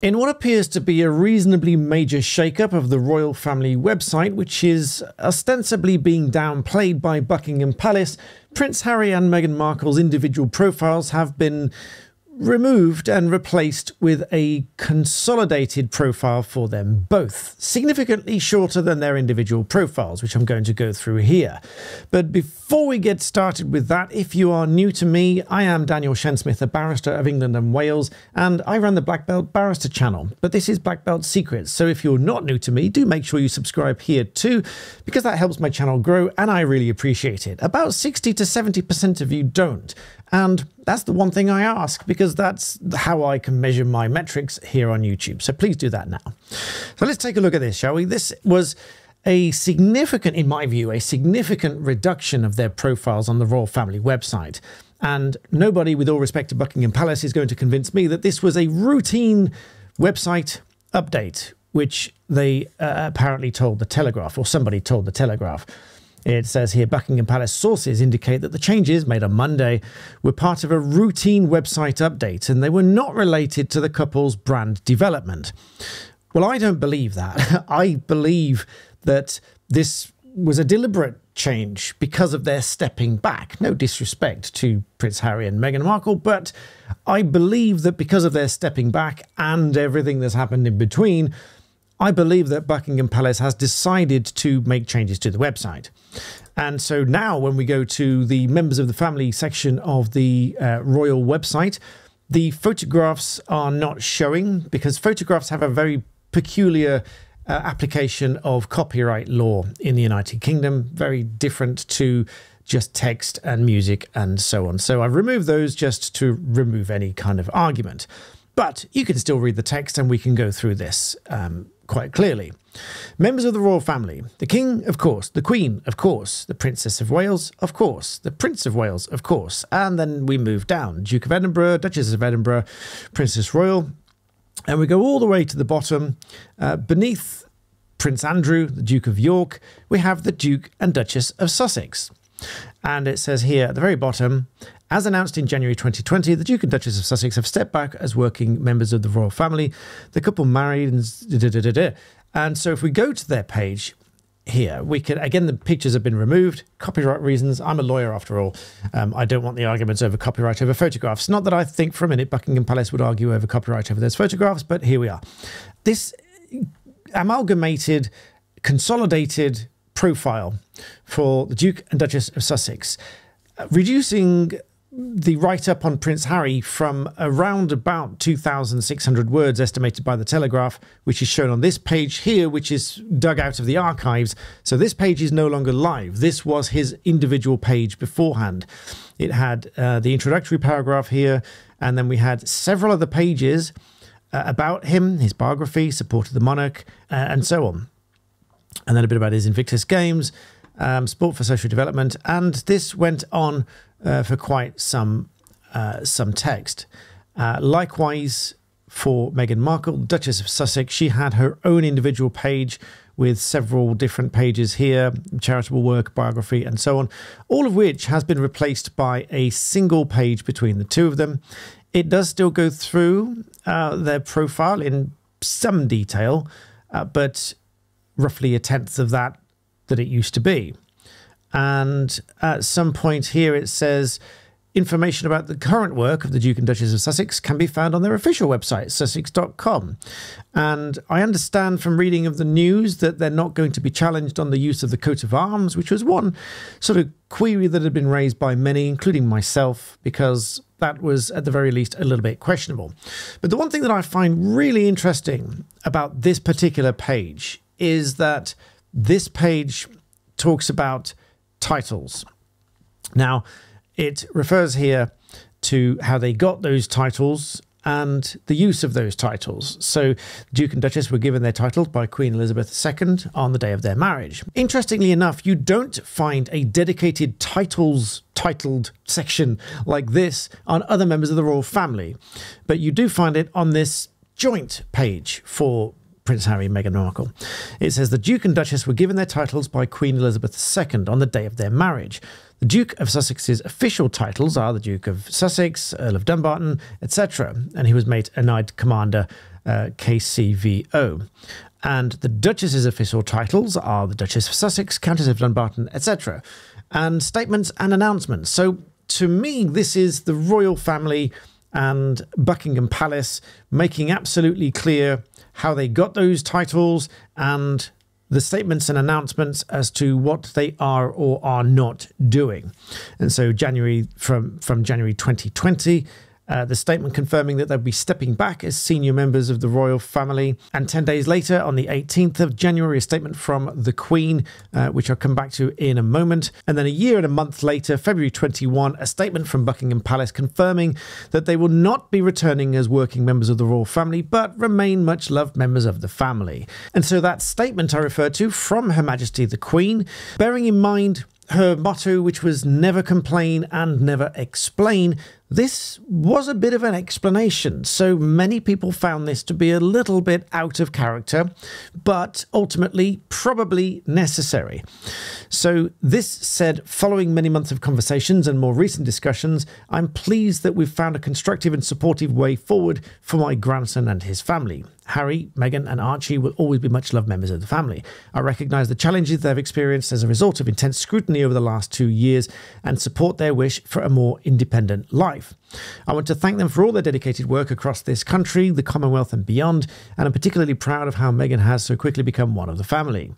In what appears to be a reasonably major shake-up of the royal family website, which is ostensibly being downplayed by Buckingham Palace, Prince Harry and Meghan Markle's individual profiles have been removed and replaced with a consolidated profile for them both, significantly shorter than their individual profiles, which I'm going to go through here. But before we get started with that, if you are new to me, I am Daniel ShenSmith, a barrister of England and Wales, and I run the Black Belt Barrister channel. But this is Black Belt Secrets, so if you're not new to me, do make sure you subscribe here too, because that helps my channel grow and I really appreciate it. About 60 to 70% of you don't. And that's the one thing I ask, because that's how I can measure my metrics here on YouTube. So please do that now. So let's take a look at this, shall we? This was a significant, in my view, a significant reduction of their profiles on the royal family website. And nobody, with all respect to Buckingham Palace, is going to convince me that this was a routine website update, which they apparently told the Telegraph, or somebody told the Telegraph. It says here, Buckingham Palace sources indicate that the changes made on Monday were part of a routine website update and they were not related to the couple's brand development. Well, I don't believe that. I believe that this was a deliberate change because of their stepping back. No disrespect to Prince Harry and Meghan Markle, but I believe that because of their stepping back and everything that's happened in between, I believe that Buckingham Palace has decided to make changes to the website. And so now when we go to the members of the family section of the royal website, the photographs are not showing because photographs have a very peculiar application of copyright law in the United Kingdom, very different to just text and music and so on. So I've removed those just to remove any kind of argument. But you can still read the text and we can go through this quite clearly. Members of the royal family: the King, of course; the Queen, of course; the Princess of Wales, of course; the Prince of Wales, of course. And then we move down: Duke of Edinburgh, Duchess of Edinburgh, Princess Royal. And we go all the way to the bottom. Beneath Prince Andrew, the Duke of York, we have the Duke and Duchess of Sussex. And it says here at the very bottom, as announced in January 2020, the Duke and Duchess of Sussex have stepped back as working members of the royal family. The couple married and And so if we go to their page here, we can, again, the pictures have been removed. Copyright reasons. I'm a lawyer after all. I don't want the arguments over copyright over photographs. Not that I think for a minute Buckingham Palace would argue over copyright over those photographs, but here we are. This amalgamated, consolidated profile for the Duke and Duchess of Sussex, reducing the write-up on Prince Harry from around about 2,600 words estimated by the Telegraph, which is shown on this page here, which is dug out of the archives. So this page is no longer live. This was his individual page beforehand. It had the introductory paragraph here, and then we had several other pages about him, his biography, support of the monarch, and so on. And then a bit about his Invictus Games, sport for social development, and this went on for quite some text. Likewise, for Meghan Markle, Duchess of Sussex, she had her own individual page with several different pages here, charitable work, biography, and so on, all of which has been replaced by a single page between the two of them. It does still go through their profile in some detail, but roughly a tenth of that it used to be. And at some point here it says information about the current work of the Duke and Duchess of Sussex can be found on their official website, sussex.com. And I understand from reading of the news that they're not going to be challenged on the use of the coat of arms, which was one sort of query that had been raised by many, including myself, because that was at the very least a little bit questionable. But the one thing that I find really interesting about this particular page is that this page talks about titles. Now, it refers here to how they got those titles and the use of those titles. So, Duke and Duchess were given their titles by Queen Elizabeth II on the day of their marriage. Interestingly enough, you don't find a dedicated titled section like this on other members of the royal family, but you do find it on this joint page for Prince Harry and Meghan Markle. It says the Duke and Duchess were given their titles by Queen Elizabeth II on the day of their marriage. The Duke of Sussex's official titles are the Duke of Sussex, Earl of Dumbarton, etc., and he was made a Knight Commander KCVO. And the Duchess's official titles are the Duchess of Sussex, Countess of Dumbarton, etc. And statements and announcements. So to me, this is the royal family and Buckingham Palace making absolutely clear how they got those titles and the statements and announcements as to what they are or are not doing. And so from January 2020, the statement confirming that they'll be stepping back as senior members of the royal family. And 10 days later, on the 18th of January, a statement from the Queen, which I'll come back to in a moment. And then a year and a month later, February 21, a statement from Buckingham Palace confirming that they will not be returning as working members of the royal family, but remain much loved members of the family. And so that statement I refer to from Her Majesty the Queen, bearing in mind her motto, which was never complain and never explain, this was a bit of an explanation. So many people found this to be a little bit out of character, but ultimately probably necessary. So this said, following many months of conversations and more recent discussions, I'm pleased that we've found a constructive and supportive way forward for my grandson and his family. Harry, Meghan and Archie will always be much loved members of the family. I recognise the challenges they've experienced as a result of intense scrutiny over the last 2 years and support their wish for a more independent life. I want to thank them for all their dedicated work across this country, the Commonwealth and beyond, and I'm particularly proud of how Meghan has so quickly become one of the family.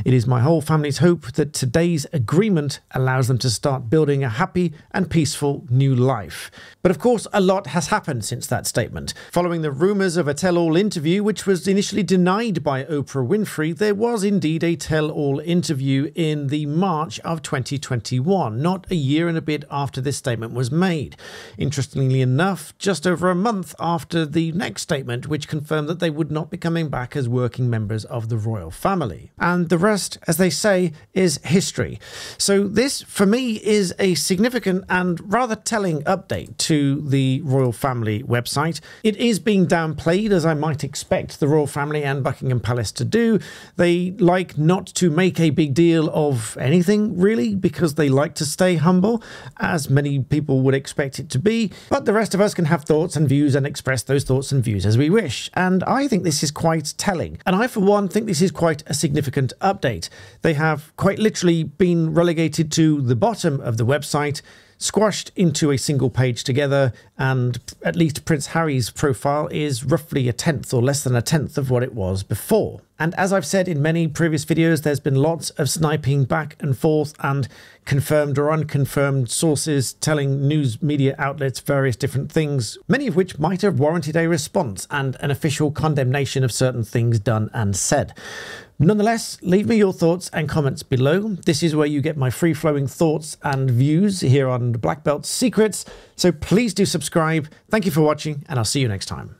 It is my whole family's hope that today's agreement allows them to start building a happy and peaceful new life. But of course, a lot has happened since that statement. Following the rumours of a tell-all interview, which was initially denied by Oprah Winfrey, there was indeed a tell-all interview in the March of 2021, not a year and a bit after this statement was made. Interestingly enough, just over a month after the next statement, which confirmed that they would not be coming back as working members of the royal family. And the rest, as they say, is history. So this, for me, is a significant and rather telling update to the royal family website. It is being downplayed, as I might expect the royal family and Buckingham Palace to do. They like not to make a big deal of anything, really, because they like to stay humble, as many people would expect it to be. But the rest of us can have thoughts and views and express those thoughts and views as we wish. And I think this is quite telling. And I, for one, think this is quite a significant update. They have quite literally been relegated to the bottom of the website, squashed into a single page together, and at least Prince Harry's profile is roughly a tenth or less than a tenth of what it was before. And as I've said in many previous videos, there's been lots of sniping back and forth and confirmed or unconfirmed sources telling news media outlets various different things, many of which might have warranted a response and an official condemnation of certain things done and said. Nonetheless, leave me your thoughts and comments below. This is where you get my free-flowing thoughts and views here on Black Belt Secrets, so please do subscribe. Thank you for watching, and I'll see you next time.